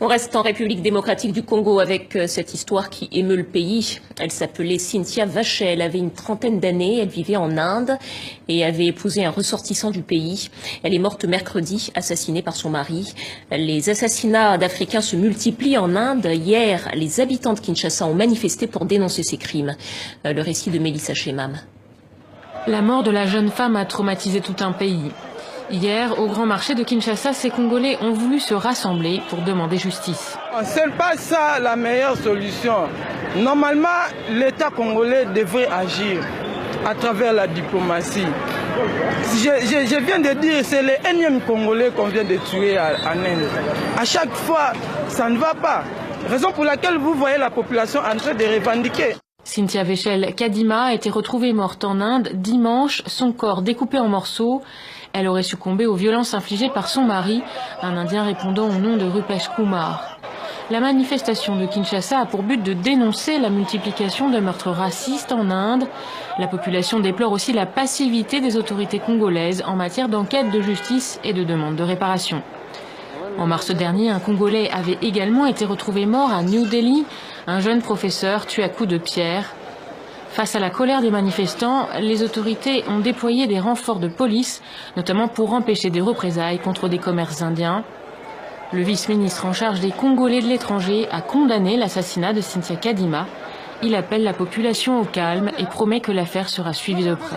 On reste en République démocratique du Congo avec cette histoire qui émeut le pays. Elle s'appelait Cynthia Vachey, elle avait une trentaine d'années, elle vivait en Inde et avait épousé un ressortissant du pays. Elle est morte mercredi, assassinée par son mari. Les assassinats d'Africains se multiplient en Inde. Hier, les habitants de Kinshasa ont manifesté pour dénoncer ces crimes. Le récit de Mélissa Chemam. La mort de la jeune femme a traumatisé tout un pays. Hier, au grand marché de Kinshasa, ces Congolais ont voulu se rassembler pour demander justice. Ce n'est pas ça la meilleure solution. Normalement, l'État congolais devrait agir à travers la diplomatie. Je viens de dire, c'est les énièmes Congolais qu'on vient de tuer en Inde. À chaque fois, ça ne va pas. Raison pour laquelle vous voyez la population en train de revendiquer. Cynthia Vachey Kadima a été retrouvée morte en Inde dimanche, son corps découpé en morceaux. Elle aurait succombé aux violences infligées par son mari, un Indien répondant au nom de Rupesh Kumar. La manifestation de Kinshasa a pour but de dénoncer la multiplication de meurtres racistes en Inde. La population déplore aussi la passivité des autorités congolaises en matière d'enquête de justice et de demande de réparation. En mars dernier, un Congolais avait également été retrouvé mort à New Delhi, un jeune professeur tué à coups de pierre. Face à la colère des manifestants, les autorités ont déployé des renforts de police, notamment pour empêcher des représailles contre des commerces indiens. Le vice-ministre en charge des Congolais de l'étranger a condamné l'assassinat de Cynthia Kadima. Il appelle la population au calme et promet que l'affaire sera suivie de près.